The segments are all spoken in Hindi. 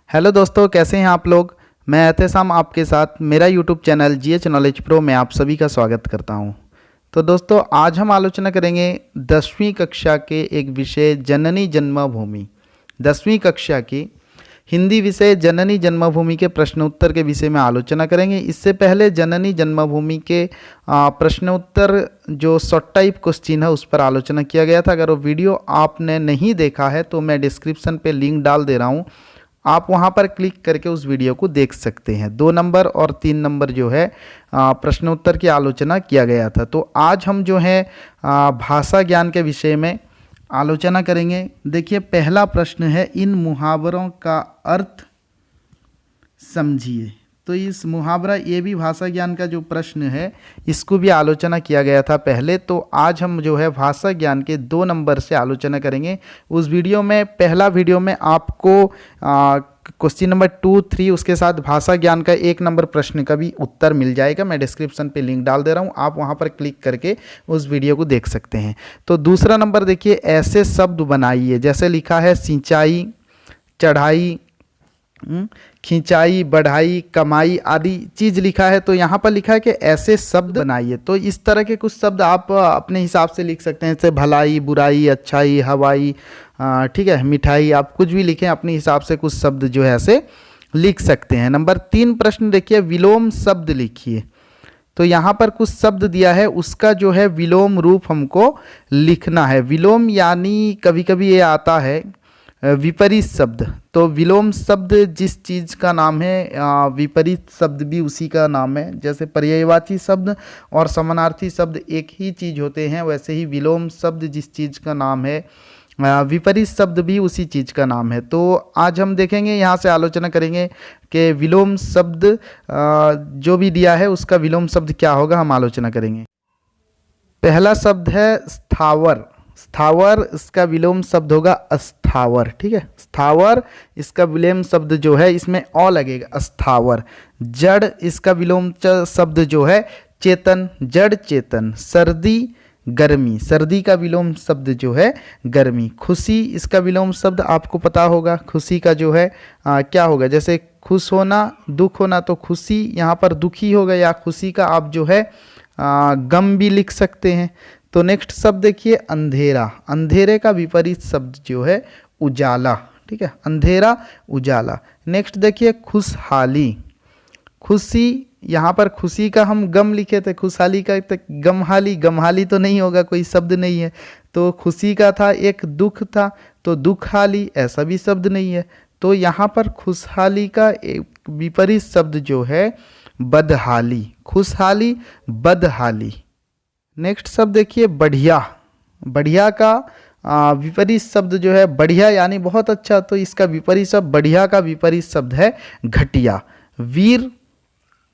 हेलो दोस्तों, कैसे हैं आप लोग। मैं एहतेशाम आपके साथ मेरा YouTube channel GH knowledge pro में आप सभी का स्वागत करता हूं। तो दोस्तों, आज हम आलोचना करेंगे 10वीं कक्षा के एक विषय जननी जन्मभूमि। 10वीं कक्षा की हिंदी विषय जननी जन्मभूमि के प्रश्नोत्तर के विषय में आलोचना करेंगे। इससे पहले जननी जन्मभूमि के प्रश्नोत्तर जो शॉर्ट टाइप क्वेश्चन है उस पर आलोचना किया गया था। अगर वो वीडियो आपने नहीं देखा है तो मैं डिस्क्रिप्शन पे लिंक डाल दे रहा हूँ, आप वहां पर क्लिक करके उस वीडियो को देख सकते हैं। 2 नंबर और 3 नंबर जो है प्रश्नोत्तर की आलोचना किया गया था। तो आज हम जो है भाषा ज्ञान के विषय में आलोचना करेंगे। देखिए, पहला प्रश्न है, इन मुहावरों का अर्थ समझिए। तो इस मुहावरा, ये भी भाषा ज्ञान का जो प्रश्न है, इसको भी आलोचना किया गया था पहले। तो आज हम जो है भाषा ज्ञान के 2 नंबर से आलोचना करेंगे। उस वीडियो में, पहला वीडियो में आपको क्वेश्चन नंबर 2, 3 उसके साथ भाषा ज्ञान का 1 नंबर प्रश्न का भी उत्तर मिल जाएगा। मैं डिस्क्रिप्शन पे लिंक डाल दे रहा हूँ, आप वहाँ पर क्लिक करके उस वीडियो को देख सकते हैं। तो दूसरा नंबर देखिए, ऐसे शब्द बनाइए। जैसे लिखा है सिंचाई, चढ़ाई, खिंचाई, बढ़ाई, कमाई आदि चीज़ लिखा है। तो यहाँ पर लिखा है कि ऐसे शब्द बनाइए। तो इस तरह के कुछ शब्द आप अपने हिसाब से लिख सकते हैं, जैसे भलाई, बुराई, अच्छाई, हवाई, ठीक है, मिठाई, आप कुछ भी लिखें अपने हिसाब से, कुछ शब्द जो है ऐसे लिख सकते हैं। नंबर 3 प्रश्न देखिए, विलोम शब्द लिखिए। तो यहाँ पर कुछ शब्द दिया है, उसका जो है विलोम रूप हमको लिखना है। विलोम यानी कभी कभी ये आता है विपरीत शब्द। तो विलोम शब्द जिस चीज़ का नाम है, विपरीत शब्द भी उसी का नाम है। जैसे पर्यायवाची शब्द और समानार्थी शब्द एक ही चीज़ होते हैं, वैसे ही विलोम शब्द जिस चीज़ का नाम है, विपरीत शब्द भी उसी चीज़ का नाम है। तो आज हम देखेंगे, यहाँ से आलोचना करेंगे कि विलोम शब्द जो भी दिया है उसका विलोम शब्द क्या होगा, हम आलोचना करेंगे। पहला शब्द है स्थावर। स्थावर, इसका विलोम शब्द होगा अस्थावर। ठीक है, स्थावर, इसका विलोम शब्द जो है इसमें अ लगेगा, अस्थावर। जड़, इसका विलोम शब्द जो है चेतन, जड़ चेतन। सर्दी, गर्मी, सर्दी का विलोम शब्द जो है गर्मी। खुशी, इसका विलोम शब्द आपको पता होगा, खुशी का जो है क्या होगा। जैसे खुश होना, दुख होना, तो खुशी यहाँ पर दुखी होगा, या खुशी का आप जो है गम भी लिख सकते हैं। तो नेक्स्ट शब्द देखिए, अंधेरा। अंधेरे का विपरीत शब्द जो है उजाला। ठीक है, अंधेरा, उजाला। नेक्स्ट देखिए, खुशहाली। खुशी, यहाँ पर खुशी का हम गम लिखे थे, खुशहाली का तो गमहाली। गमहाली तो नहीं होगा, कोई शब्द नहीं है। तो खुशी का था एक दुख था, तो दुखहाली, ऐसा भी शब्द नहीं है। तो यहाँ पर खुशहाली का एक विपरीत शब्द जो है बदहाली। खुशहाली, बदहाली। नेक्स्ट शब्द देखिए, बढ़िया। बढ़िया का विपरीत शब्द जो है बढ़िया यानी बहुत अच्छा, तो इसका विपरीत शब्द, बढ़िया का विपरीत शब्द है घटिया। वीर,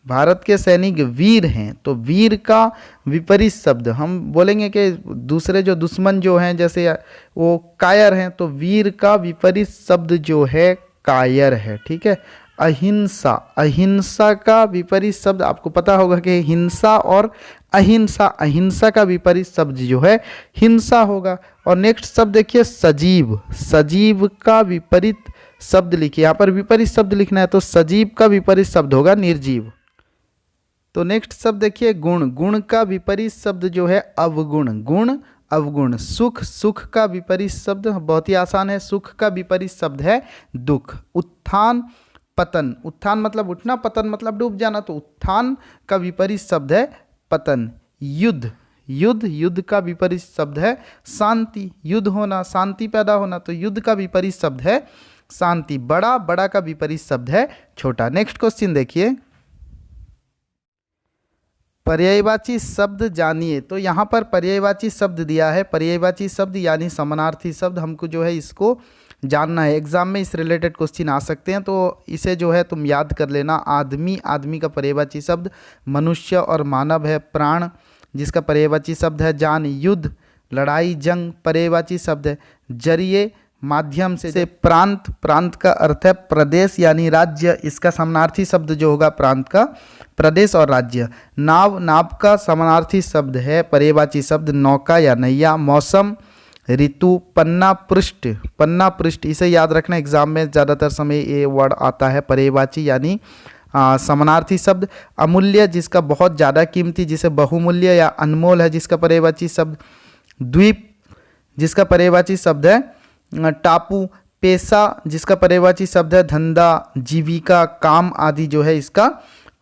भारत के सैनिक वीर हैं, तो वीर का विपरीत शब्द हम बोलेंगे कि दूसरे जो दुश्मन जो हैं, जैसे वो कायर हैं, तो वीर का विपरीत शब्द जो है कायर है। ठीक है, अहिंसा। अहिंसा का विपरीत शब्द आपको पता होगा कि हिंसा और अहिंसा। अहिंसा का विपरीत शब्द जो है हिंसा होगा। और नेक्स्ट शब्द देखिए, सजीव। सजीव का विपरीत शब्द लिखिए, यहाँ पर विपरीत शब्द लिखना है, तो सजीव का विपरीत शब्द होगा निर्जीव। तो नेक्स्ट शब्द देखिए, गुण। गुण का विपरीत शब्द जो है अवगुण। गुण, अवगुण। सुख। सुख का विपरीत शब्द बहुत ही आसान है, सुख का विपरीत शब्द है दुख। उत्थान, पतन। उत्थान मतलब उठना, पतन मतलब डूब जाना, तो उत्थान का विपरीत शब्द है पतन। युद्ध। युद्ध, युद्ध का विपरीत शब्द है शांति। युद्ध होना, शांति पैदा होना, तो युद्ध का विपरीत शब्द है शांति। बड़ा, बड़ा का विपरीत शब्द है छोटा। नेक्स्ट क्वेश्चन देखिए, पर्यायवाची शब्द जानिए। तो यहाँ पर पर्यायवाची शब्द दिया है। पर्यायवाची शब्द यानी समानार्थी शब्द, हमको जो है इसको जानना है। एग्जाम में इस रिलेटेड क्वेश्चन आ सकते हैं, तो इसे जो है तुम याद कर लेना। आदमी, आदमी का पर्यायवाची शब्द मनुष्य और मानव है। प्राण, जिसका पर्यायवाची शब्द है जान। युद्ध, लड़ाई, जंग, पर्यायवाची शब्द है। जरिए, माध्यम से। प्रांत, प्रांत का अर्थ है प्रदेश यानी राज्य, इसका समानार्थी शब्द जो होगा प्रांत का प्रदेश और राज्य। नाव, नाव का समानार्थी शब्द है पर्यायवाची शब्द नौका या नैया। मौसम, ऋतु, पन्ना, पृष्ठ, पन्ना पृष्ठ, इसे याद रखना, एग्जाम में ज़्यादातर समय ये वर्ड आता है, पर्यायवाची यानी समानार्थी शब्द। अमूल्य, जिसका बहुत ज़्यादा कीमती, जिसे बहुमूल्य या अनमोल है, जिसका पर्यायवाची शब्द। द्वीप, जिसका पर्यायवाची शब्द है टापू। पेशा, जिसका पर्यायवाची शब्द है धंधा, जीविका, काम आदि जो है इसका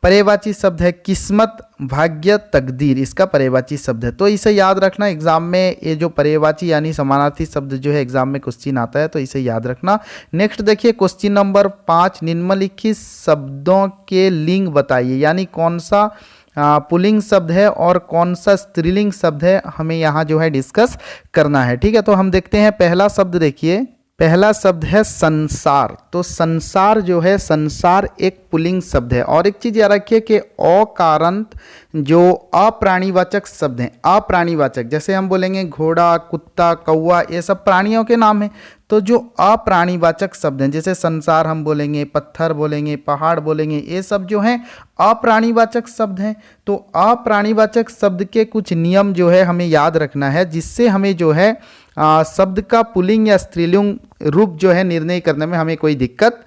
पर्यायवाची शब्द है। किस्मत, भाग्य, तकदीर, इसका पर्यायवाची शब्द है। तो इसे याद रखना, एग्जाम में ये जो पर्यायवाची यानी समानार्थी शब्द जो है एग्जाम में क्वेश्चन आता है, तो इसे याद रखना। नेक्स्ट देखिए क्वेश्चन नंबर 5, निम्नलिखित शब्दों के लिंग बताइए, यानी कौन सा पुल्लिंग शब्द है और कौन सा स्त्रीलिंग शब्द है, हमें यहाँ जो है डिस्कस करना है। ठीक है, तो हम देखते हैं पहला शब्द। देखिए पहला शब्द है संसार। तो संसार जो है, संसार एक पुल्लिंग शब्द है। और एक चीज़ याद रखिए कि अकारांत जो अप्राणीवाचक शब्द हैं, अप्राणीवाचक, जैसे हम बोलेंगे घोड़ा, कुत्ता, कौवा, ये सब प्राणियों के नाम हैं। तो जो अप्राणीवाचक शब्द हैं, जैसे संसार हम बोलेंगे, पत्थर बोलेंगे, पहाड़ बोलेंगे, ये सब जो हैं अप्राणीवाचक शब्द हैं। तो अप्राणीवाचक शब्द के कुछ नियम जो है हमें याद रखना है, जिससे हमें जो है शब्द का पुल्लिंग या स्त्रीलिंग रूप जो है निर्णय करने में हमें कोई दिक्कत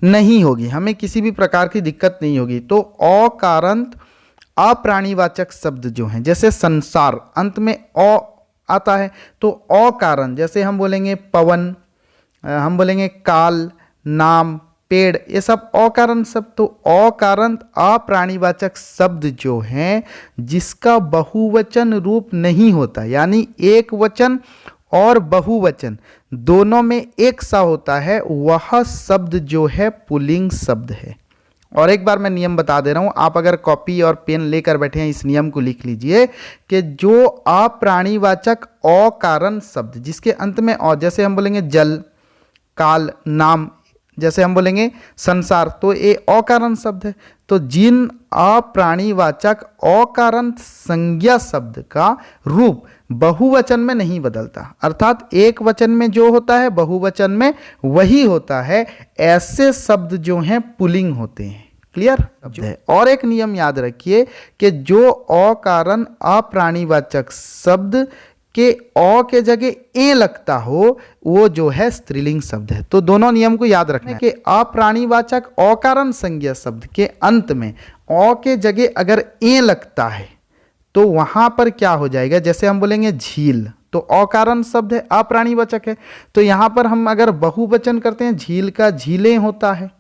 नहीं होगी, हमें किसी भी प्रकार की दिक्कत नहीं होगी। तो अकारांत अप्राणीवाचक शब्द जो हैं, जैसे संसार अंत में अ आता है, तो अकारण, जैसे हम बोलेंगे पवन, हम बोलेंगे काल, नाम, पेड़, ये सब अकारण शब्द। तो अकारांत अप्राणीवाचक शब्द जो हैं जिसका बहुवचन रूप नहीं होता, यानी एक वचन और बहुवचन दोनों में एक सा होता है, वह शब्द जो है पुल्लिंग शब्द है। और एक बार मैं नियम बता दे रहा हूं, आप अगर कॉपी और पेन लेकर बैठे हैं इस नियम को लिख लीजिए कि जो अप्राणीवाचक अकारण शब्द जिसके अंत में और, जैसे हम बोलेंगे जल, काल, नाम, जैसे हम बोलेंगे संसार, तो ये अकारण शब्द है। तो जिन अप्राणीवाचक अकारण संज्ञा शब्द का रूप बहुवचन में नहीं बदलता, अर्थात एक वचन में जो होता है बहुवचन में वही होता है, ऐसे शब्द जो हैं पुल्लिंग होते हैं। क्लियर शब्द है। और एक नियम याद रखिए कि जो अकारण अप्राणीवाचक शब्द के अ के जगह ए लगता हो वो जो है स्त्रीलिंग शब्द है। तो दोनों नियम को याद रखना है कि अप्राणीवाचक अकारण संज्ञा शब्द के अंत में अ के जगह अगर ए लगता है तो वहां पर क्या हो जाएगा, जैसे हम बोलेंगे झील, तो अकारण शब्द है, अप्राणीवाचक है, तो यहां पर हम अगर बहुवचन करते हैं झील का झीलें होता है,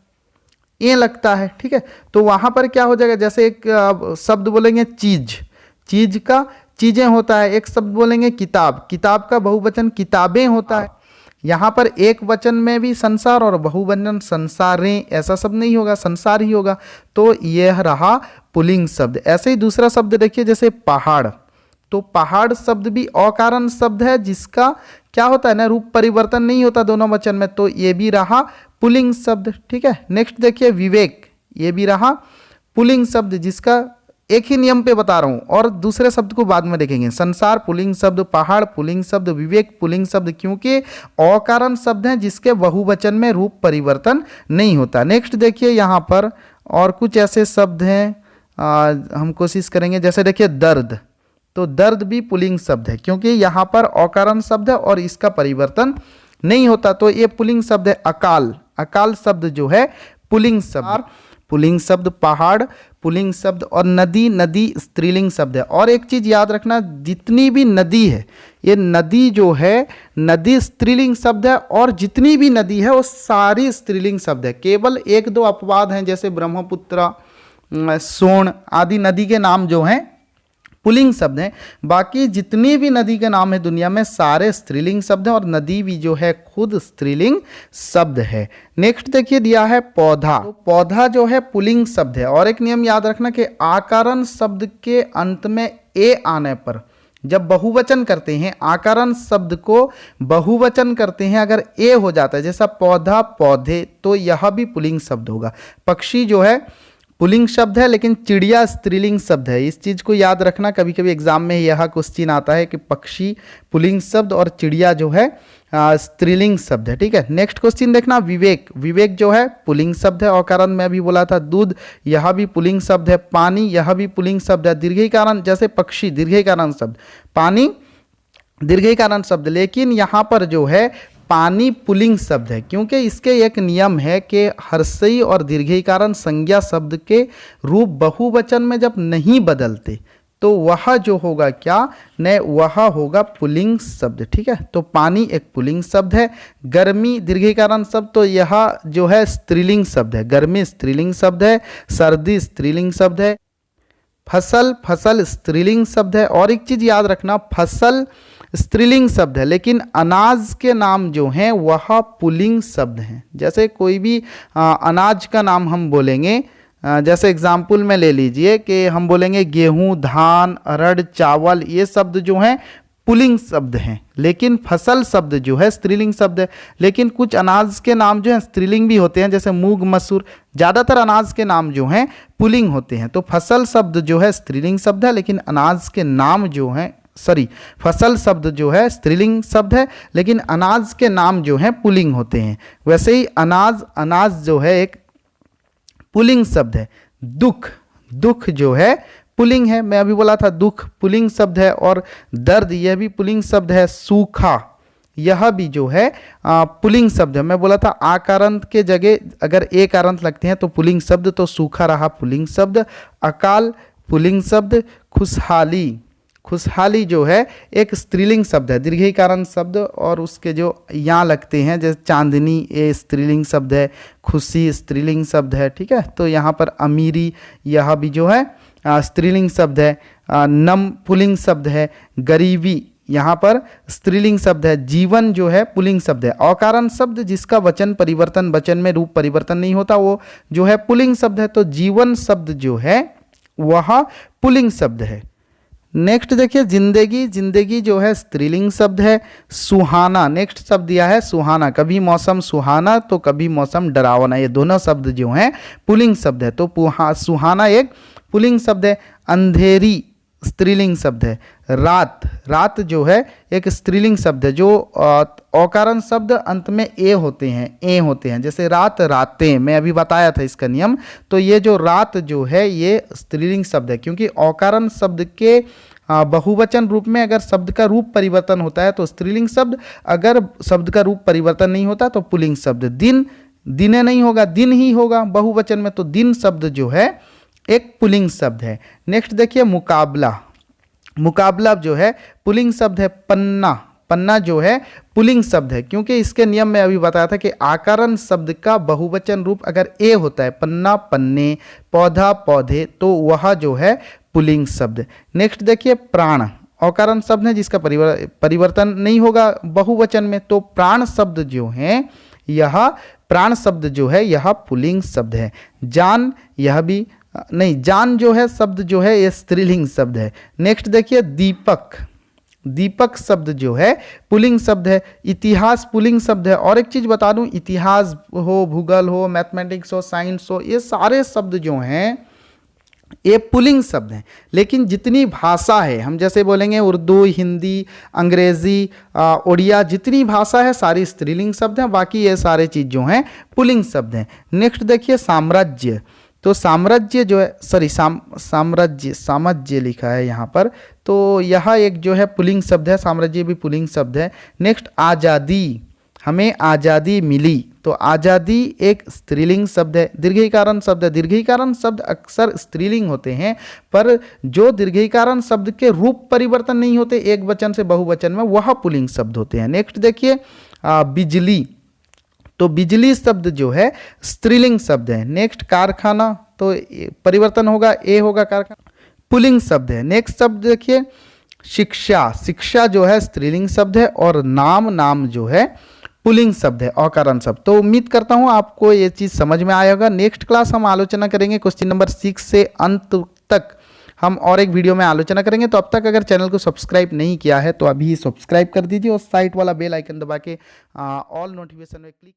ए लगता है। ठीक है, तो वहां पर क्या हो जाएगा, जैसे एक शब्द बोलेंगे चीज, चीज का चीजें होता है, एक शब्द बोलेंगे किताब, किताब का बहुवचन किताबें होता है। यहाँ पर एक वचन में भी संसार और बहुवचन संसारें, ऐसा शब्द नहीं होगा, संसार ही होगा। तो यह रहा पुल्लिंग शब्द। ऐसे ही दूसरा शब्द देखिए, जैसे पहाड़, तो पहाड़ शब्द भी अकारण शब्द है जिसका क्या होता है ना, रूप परिवर्तन नहीं होता दोनों वचन में, तो ये भी रहा पुल्लिंग शब्द। ठीक है, नेक्स्ट देखिए विवेक, ये भी रहा पुल्लिंग शब्द जिसका एक ही नियम पे बता रहा हूं और दूसरे शब्द को बाद में देखेंगे। संसार पुल्लिंग शब्द, पहाड़ पुल्लिंग शब्द, विवेक पुल्लिंग शब्द, क्योंकि अकारण शब्द हैं जिसके बहुवचन में रूप परिवर्तन नहीं होता। नेक्स्ट देखिए यहाँ पर और कुछ ऐसे शब्द हैं, हम कोशिश करेंगे, जैसे देखिए दर्द, तो दर्द भी पुल्लिंग शब्द है क्योंकि यहाँ पर अकारण शब्द है और इसका परिवर्तन नहीं होता, तो ये पुल्लिंग शब्द है। अकाल, अकाल शब्द जो है पुल्लिंग शब्द, पुल्लिंग शब्द, पहाड़ पुल्लिंग शब्द, और नदी, नदी स्त्रीलिंग शब्द है। और एक चीज याद रखना, जितनी भी नदी है, ये नदी जो है नदी स्त्रीलिंग शब्द है, और जितनी भी नदी है वो सारी स्त्रीलिंग शब्द है। केवल एक दो अपवाद हैं, जैसे ब्रह्मपुत्र, सोन आदि नदी के नाम जो हैं पुल्लिंग शब्द हैं, बाकी जितनी भी नदी के नाम है दुनिया में सारे स्त्रीलिंग शब्द हैं, और नदी भी जो है खुद स्त्रीलिंग शब्द है। नेक्स्ट देखिए दिया है पौधा, तो पौधा जो है पुल्लिंग शब्द है। और एक नियम याद रखना कि आकारण शब्द के अंत में ए आने पर जब बहुवचन करते हैं, आकारण शब्द को बहुवचन करते हैं, अगर ए हो जाता है, जैसा पौधा, पौधे, तो यह भी पुल्लिंग शब्द होगा। पक्षी जो है पुल्लिंग शब्द है लेकिन चिड़िया स्त्रीलिंग शब्द है, इस चीज को याद रखना। कभी कभी एग्जाम में यह क्वेश्चन आता है कि पक्षी पुल्लिंग शब्द और चिड़िया जो है स्त्रीलिंग शब्द है। ठीक है, नेक्स्ट क्वेश्चन देखना विवेक, विवेक जो है पुल्लिंग शब्द है, अकारण में अभी बोला था। दूध, यह भी पुल्लिंग शब्द है। पानी, यह भी पुल्लिंग शब्द है। दीर्घीकारण, जैसे पक्षी दीर्घीकारण शब्द, पानी दीर्घीकरण शब्द। लेकिन यहाँ पर जो है पानी पुल्लिंग शब्द है, क्योंकि इसके एक नियम है कि हर्षई और दीर्घीकरण संज्ञा शब्द के रूप बहुवचन में जब नहीं बदलते तो वह जो होगा क्या, न वह होगा पुल्लिंग शब्द। ठीक है, तो पानी एक पुल्लिंग शब्द है। गर्मी दीर्घीकरण शब्द, तो यह जो है स्त्रीलिंग शब्द है, गर्मी स्त्रीलिंग शब्द है। सर्दी स्त्रीलिंग शब्द है। फसल, फसल स्त्रीलिंग शब्द है। और एक चीज़ याद रखना, फसल स्त्रीलिंग शब्द है लेकिन अनाज के नाम जो हैं वह पुल्लिंग शब्द हैं। जैसे कोई भी अनाज का नाम हम बोलेंगे, जैसे एग्जाम्पल में ले लीजिए कि हम बोलेंगे गेहूं, धान, अरहर, चावल, ये शब्द जो हैं पुल्लिंग शब्द हैं। लेकिन फसल शब्द जो है स्त्रीलिंग शब्द है। लेकिन कुछ अनाज के नाम जो हैं स्त्रीलिंग भी होते हैं, जैसे मूंग, मसूर। ज़्यादातर अनाज के नाम जो हैं पुल्लिंग होते हैं। तो फसल शब्द जो है स्त्रीलिंग शब्द है, लेकिन अनाज के नाम जो हैं फसल शब्द जो है स्त्रीलिंग शब्द है, लेकिन अनाज के नाम जो हैं पुल्लिंग होते हैं। वैसे ही अनाज जो है एक पुल्लिंग शब्द है। दुख, दुख जो है पुल्लिंग है। मैं अभी बोला था दुख पुल्लिंग शब्द है। और दर्द, यह भी पुल्लिंग शब्द है। सूखा, यह भी जो है पुल्लिंग शब्द है। मैं बोला था आकारांत के जगह अगर एक आकारांत लगते हैं तो पुल्लिंग शब्द, तो सूखा रहा पुल्लिंग शब्द। अकाल पुल्लिंग शब्द। खुशहाली, खुशहाली जो है एक स्त्रीलिंग शब्द है, दीर्घीकरण शब्द। और उसके जो यहाँ लगते हैं जैसे चांदनी, ये स्त्रीलिंग शब्द है। खुशी स्त्रीलिंग शब्द है। ठीक है, तो यहाँ पर अमीरी, यह भी जो है स्त्रीलिंग शब्द है। नम पुल्लिंग शब्द है। गरीबी यहाँ पर स्त्रीलिंग शब्द है। जीवन जो है पुल्लिंग शब्द है। अकारण शब्द जिसका वचन परिवर्तन, वचन में रूप परिवर्तन नहीं होता, वो जो है पुल्लिंग शब्द है। तो जीवन शब्द जो है वह पुल्लिंग शब्द है। नेक्स्ट देखिए जिंदगी, जिंदगी जो है स्त्रीलिंग शब्द है। सुहाना, नेक्स्ट शब्द दिया है सुहाना। कभी मौसम सुहाना तो कभी मौसम डरावना, ये दोनों शब्द जो हैं पुल्लिंग शब्द है। तो सुहाना एक पुल्लिंग शब्द है। अंधेरी स्त्रीलिंग शब्द है। रात, रात जो है एक स्त्रीलिंग शब्द है। जो औकारण शब्द अंत में ए होते हैं, जैसे रात, रातें, मैं अभी बताया था इसका नियम। तो ये जो रात जो है ये स्त्रीलिंग शब्द है, क्योंकि औकारण शब्द के बहुवचन रूप में अगर शब्द का रूप परिवर्तन होता है तो स्त्रीलिंग शब्द, अगर शब्द का रूप परिवर्तन नहीं होता तो पुल्लिंग शब्द। दिन, दिने नहीं होगा, दिन ही होगा बहुवचन में, तो दिन शब्द जो है एक पुल्लिंग शब्द है। नेक्स्ट देखिए मुकाबला, मुकाबला जो है पुल्लिंग शब्द है। पन्ना, पन्ना जो है पुल्लिंग शब्द है, क्योंकि इसके नियम में अभी बताया था कि आकारण शब्द का बहुवचन रूप अगर ए होता है, पन्ना पन्ने, पौधा पौधे, तो वह जो है पुल्लिंग शब्द। नेक्स्ट देखिए प्राण, औकारण शब्द है जिसका परिवर्तन नहीं होगा बहुवचन में, तो प्राण शब्द जो है यह प्राण शब्द जो है यह पुल्लिंग शब्द है। जान, यह भी नहीं, जान जो है शब्द जो है ये स्त्रीलिंग शब्द है। नेक्स्ट देखिए दीपक, दीपक शब्द जो है पुल्लिंग शब्द है। इतिहास पुल्लिंग शब्द है। और एक चीज़ बता दूं, इतिहास हो, भूगोल हो, मैथमेटिक्स हो, साइंस हो, ये सारे शब्द जो हैं ये पुल्लिंग शब्द हैं। लेकिन जितनी भाषा है, हम जैसे बोलेंगे उर्दू, हिंदी, अंग्रेज़ी, उड़िया, जितनी भाषा है सारी स्त्रीलिंग शब्द हैं, बाकी ये सारे चीज़ जो हैं पुल्लिंग शब्द हैं। नेक्स्ट देखिए साम्राज्य, तो साम्राज्य जो है साम्राज्य, साम्राज्य लिखा है यहाँ पर, तो यह एक जो है पुल्लिंग शब्द है, साम्राज्य भी पुल्लिंग शब्द है। नेक्स्ट आज़ादी, हमें आज़ादी मिली, तो आज़ादी एक स्त्रीलिंग शब्द है, दीर्घीकरण शब्द है। दीर्घीकरण शब्द अक्सर स्त्रीलिंग होते हैं, पर जो दीर्घीकरण शब्द के रूप परिवर्तन नहीं होते एक वचन से बहुवचन में, वह पुल्लिंग शब्द होते हैं। नेक्स्ट देखिए बिजली, तो बिजली शब्द जो है स्त्रीलिंग शब्द है। नेक्स्ट कारखाना, तो परिवर्तन होगा, ए होगा कारखाना, पुल्लिंग शब्द है। नेक्स्ट शब्द देखिए शिक्षा, शिक्षा जो है स्त्रीलिंग शब्द है। और नाम, नाम जो है पुल्लिंग शब्द है, अकारण शब्द। तो उम्मीद करता हूँ आपको ये चीज़ समझ में आया होगा। नेक्स्ट क्लास हम आलोचना करेंगे क्वेश्चन नंबर 6 से अंत तक हम और एक वीडियो में आलोचना करेंगे। तो अब तक अगर चैनल को सब्सक्राइब नहीं किया है तो अभी सब्सक्राइब कर दीजिए और साइड वाला बेल आइकन दबा के ऑल नोटिफिकेशन में क्लिक